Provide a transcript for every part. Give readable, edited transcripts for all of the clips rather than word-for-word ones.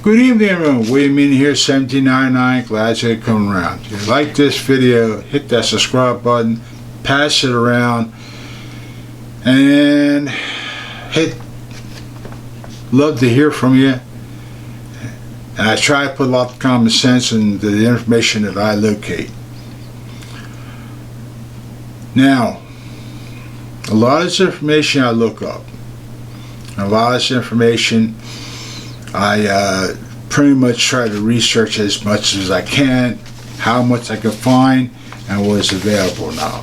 Good evening, everyone. William Meany here, 1799. Glad you come around. If you like this video, hit that subscribe button, pass it around, and love to hear from you. And I try to put a lot of common sense into the information that I locate. Now, a lot of this information I look up. A lot of this information I pretty much try to research as much as I can, how much I can find, and what is available now.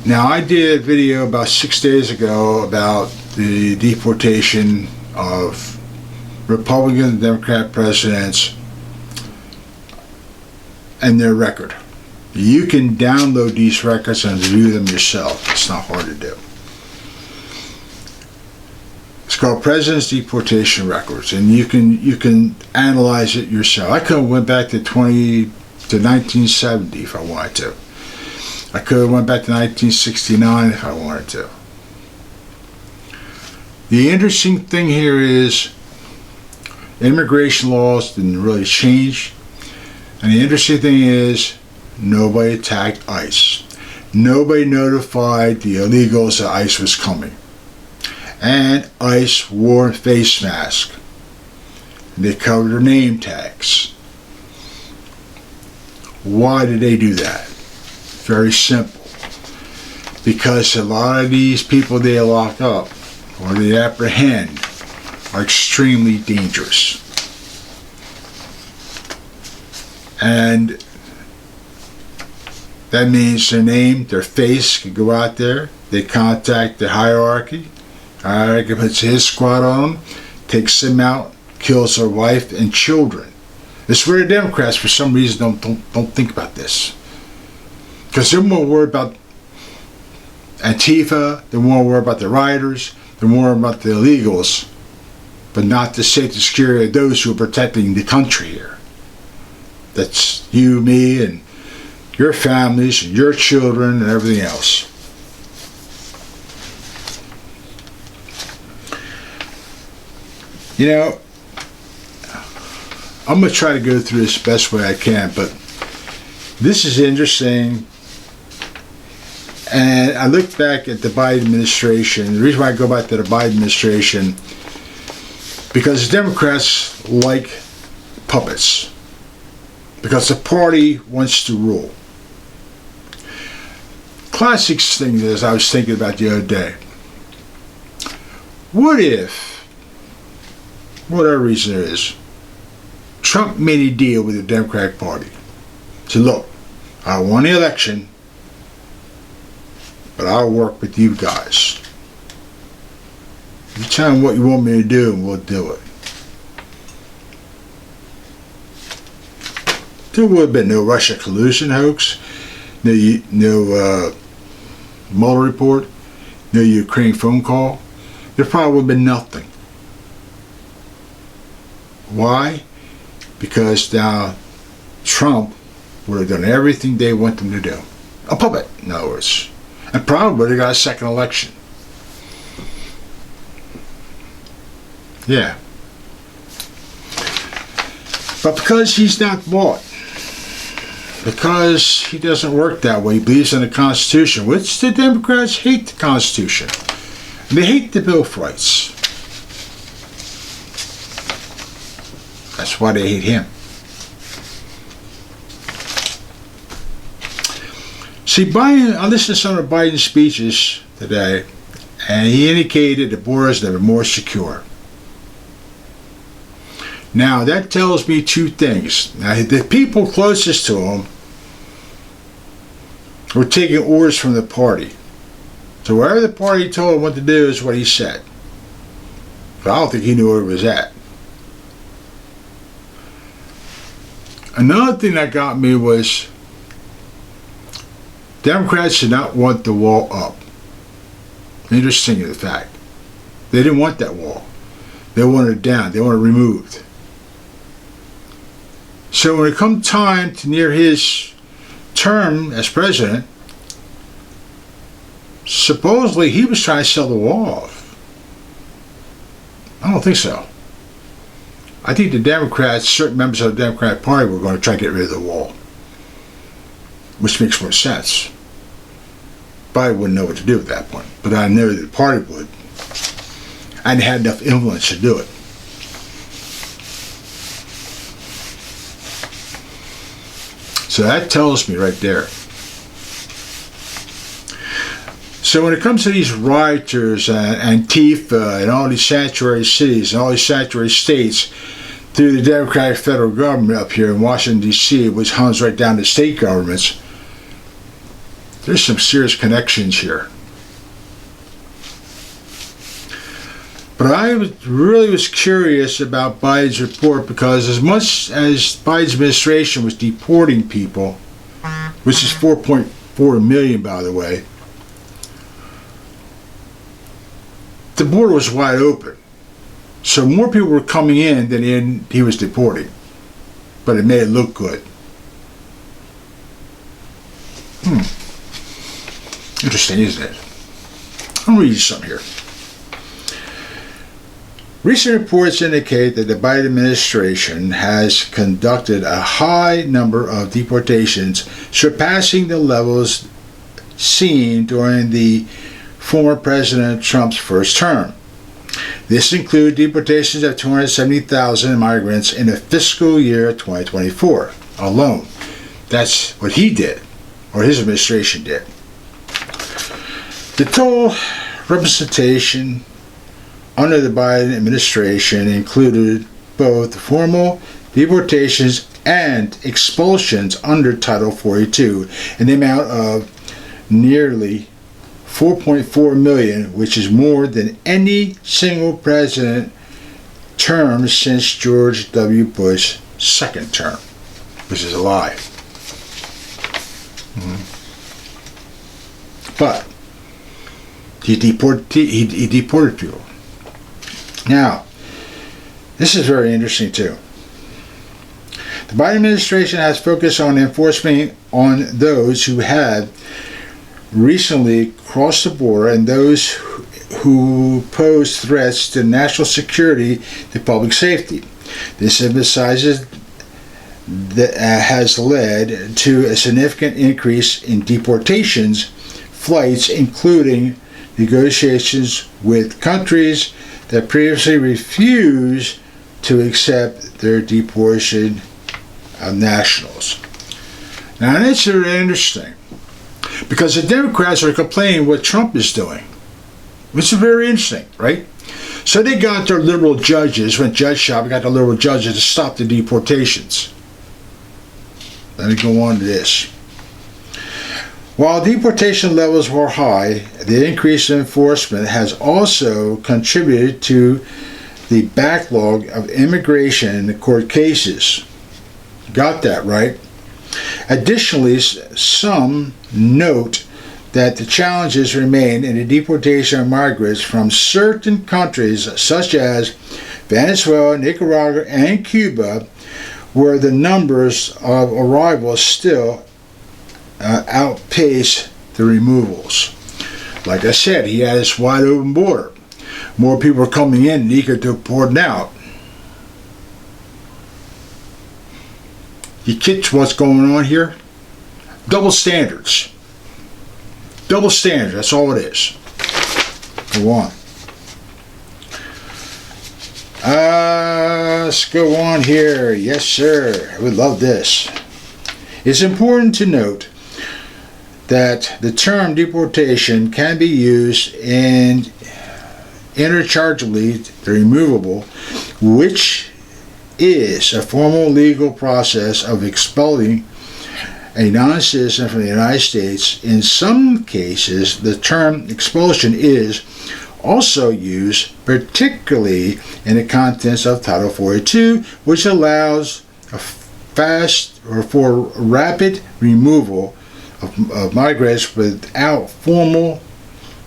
Now, I did a video about 6 days ago about the deportation of Republican and Democrat presidents and their record. You can download these records and review them yourself. It's not hard to do. It's called President's Deportation Records, and you can analyze it yourself. I could have went back to 1970 if I wanted to. I could have went back to 1969 if I wanted to. The interesting thing here is immigration laws didn't really change, and the interesting thing is nobody attacked ICE. Nobody notified the illegals that ICE was coming. And ICE wore face masks. They covered their name tags. Why did they do that? Very simple. Because a lot of these people they lock up or they apprehend are extremely dangerous. And that means their name, their face could go out there. They contact the hierarchy. Hierarchy puts his squad on them, takes them out, kills their wife and children. This is where the Democrats, for some reason, don't think about this. Because they're more worried about Antifa, they're more worried about the rioters, they're more worried about the illegals, but not the safety and security of those who are protecting the country here. That's you, me, and your families, and your children, and everything else. You know, I'm going to try to go through this the best way I can, but this is interesting. And I look back at the Biden administration. The reason why I go back to the Biden administration, because the Democrats like puppets. Because the party wants to rule. Classic thing is I was thinking about the other day. What if, whatever reason there is, Trump made a deal with the Democratic Party? Said, look, I won the election, but I'll work with you guys. You tell me what you want me to do and we'll do it. There would have been no Russia collusion hoax, no Mueller report, no Ukraine phone call. There probably would have been nothing. Why? Because now Trump would have done everything they want them to do. A puppet, in other words. And probably would have got a second election. Yeah. But because he's not bought, because he doesn't work that way, he believes in the Constitution, which the Democrats hate the Constitution. And they hate the Bill of Rights. That's why they hate him. See, Biden, I listened to some of Biden's speeches today, and he indicated the borders are more secure. Now, that tells me two things. Now, the people closest to him were taking orders from the party. So whatever the party told him what to do is what he said. But I don't think he knew where it was at. Another thing that got me was Democrats did not want the wall up. Interesting the fact. They didn't want that wall. They wanted it down. They wanted it removed. So when it come time to near his term as president, supposedly he was trying to sell the wall off. I don't think so. I think the Democrats, certain members of the Democratic Party, were going to try to get rid of the wall, which makes more sense. Biden wouldn't know what to do at that point, but I know that the party would, and had enough influence to do it. So that tells me right there. So when it comes to these rioters and Antifa and all these sanctuary cities and all these sanctuary states through the Democratic federal government up here in Washington, D.C., which hums right down to state governments, there's some serious connections here. But I really was curious about Biden's report, because as much as Biden's administration was deporting people, which is 4.4 million, by the way, the border was wide open. So more people were coming in than he was deporting. But it made it look good. Interesting, isn't it? I'll read you something here. Recent reports indicate that the Biden administration has conducted a high number of deportations, surpassing the levels seen during the former President Trump's first term. This includes deportations of 270,000 migrants in the fiscal year 2024 alone. That's what he did, or his administration did. The total representation under the Biden administration included both formal deportations and expulsions under Title 42 in the amount of nearly 4.4 million, which is more than any single president term since George W. Bush's second term, which is a lie. But he deported people. Now, this is very interesting too. The Biden administration has focused on enforcement on those who have recently crossed the border and those who pose threats to national security to public safety. This emphasizes that has led to a significant increase in deportations flights, including negotiations with countries that previously refused to accept their deportation of nationals. Now that's very interesting, because the Democrats are complaining what Trump is doing, which is very interesting, right? So they got their liberal judges, went judge shopping, got the liberal judges to stop the deportations. Let me go on to this. While deportation levels were high, the increase in enforcement has also contributed to the backlog of immigration and court cases. Got that right? Additionally, some note that the challenges remain in the deportation of migrants from certain countries such as Venezuela, Nicaragua, and Cuba, where the numbers of arrivals still outpace the removals. Like I said, he had this wide open border. More people are coming in and eager to deport out. You catch what's going on here? Double standards. Double standards, that's all it is. Go on. Let's go on here. Yes, sir. I would love this. It's important to note that the term deportation can be used interchangeably, the removable, which is a formal legal process of expelling a non-citizen from the United States. In some cases, the term expulsion is also used, particularly in the context of Title 42, which allows a fast or for rapid removal of migrants without formal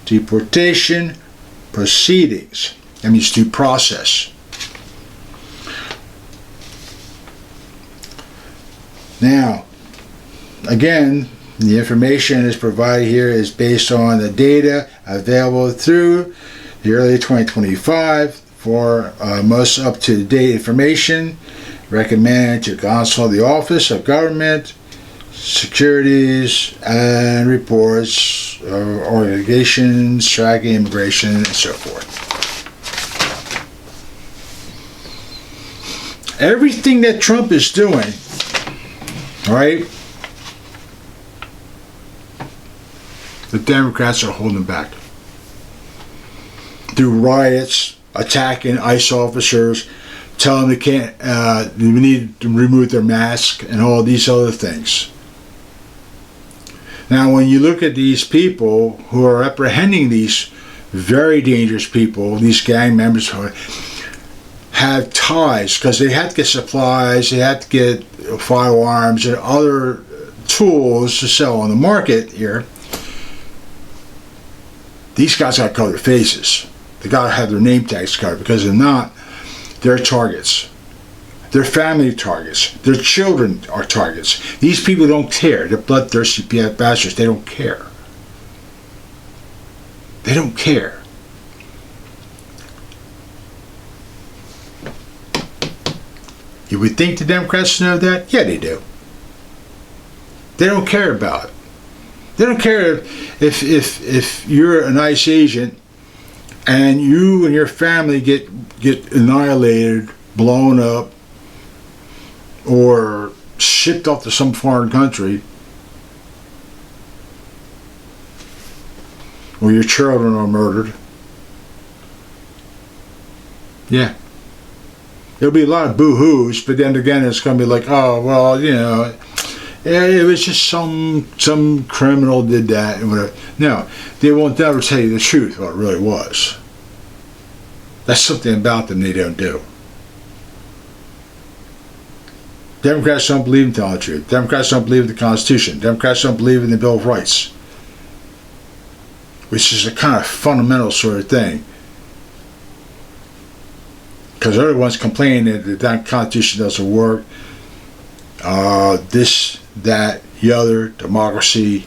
deportation proceedings. That means due process. Now, again, the information is provided here is based on the data available through the early 2025 for most up-to-date information, recommend to consult the Office of Government Securities and Reports, organizations tracking immigration, and so forth. Everything that Trump is doing, right, the Democrats are holding back. Through riots, attacking ICE officers, telling them they can't, they need to remove their mask, and all these other things. Now, when you look at these people who are apprehending these very dangerous people, these gang members who have ties, because they had to get supplies, they had to get firearms and other tools to sell on the market here, these guys got to cover their faces. They got to have their name tags covered, because if not, they're targets. Their family targets. Their children are targets. These people don't care. They're bloodthirsty bastards. They don't care. They don't care. You would think the Democrats know that? Yeah, they do. They don't care about it. They don't care if you're an ICE agent and you and your family get annihilated, blown up, or shipped off to some foreign country, or your children are murdered. Yeah. There'll be a lot of boo-hoos, but then again it's going to be like, oh, well, you know, it was just some criminal did that and whatever. No, they won't ever tell you the truth, what it really was. That's something about them they don't do. Democrats don't believe in telling the truth. Democrats don't believe in the Constitution. Democrats don't believe in the Bill of Rights, which is a kind of fundamental sort of thing. Because everyone's complaining that the Constitution doesn't work. This, that, the other, democracy.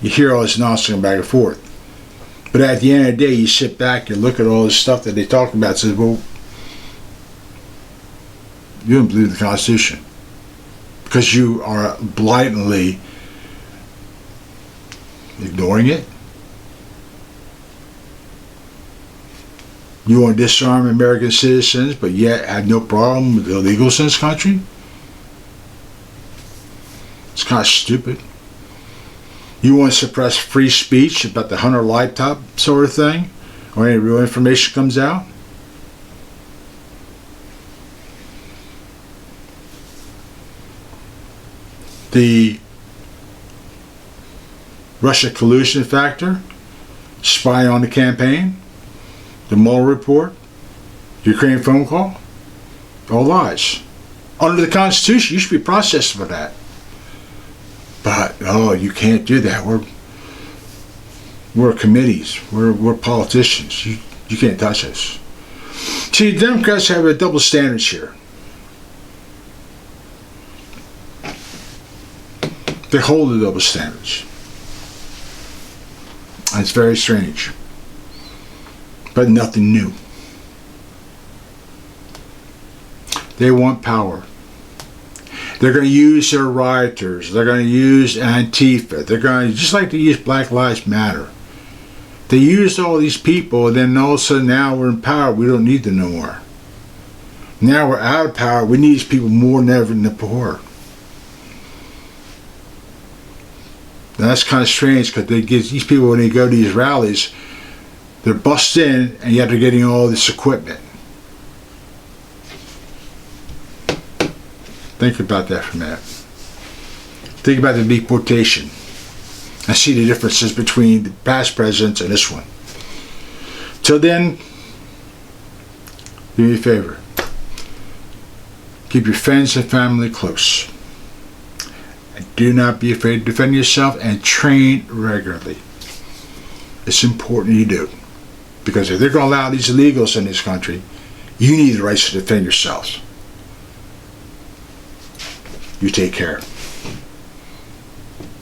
You hear all this nonsense back and forth. But at the end of the day, you sit back and look at all this stuff that they talk about and say, well, you don't believe in the Constitution. Because you are blatantly ignoring it. You want to disarm American citizens, but yet have no problem with illegals in this country? It's kind of stupid. You want to suppress free speech about the Hunter laptop sort of thing, or any real information comes out? The Russia collusion factor, spying on the campaign, the Mueller report, Ukraine phone call, all lies. Under the Constitution, you should be processed for that. But, oh, you can't do that. We're committees. We're politicians. You can't touch us. See, the Democrats have a double standards here. They hold the double standards. And it's very strange. But nothing new. They want power. They're going to use their rioters. They're going to use Antifa. They're going to, just like they use Black Lives Matter. They used all these people, and then all of a sudden now we're in power. We don't need them no more. Now we're out of power. We need these people more than ever before. Now that's kind of strange, because they get these people, when they go to these rallies, they're bussed in, and yet they're getting all this equipment. Think about that for a minute. Think about the deportation. And see the differences between the past presidents and this one. Till then, do me a favor. Keep your friends and family close. And do not be afraid to defend yourself, and train regularly. It's important you do. Because if they're going to allow these illegals in this country, you need the rights to defend yourselves. You take care.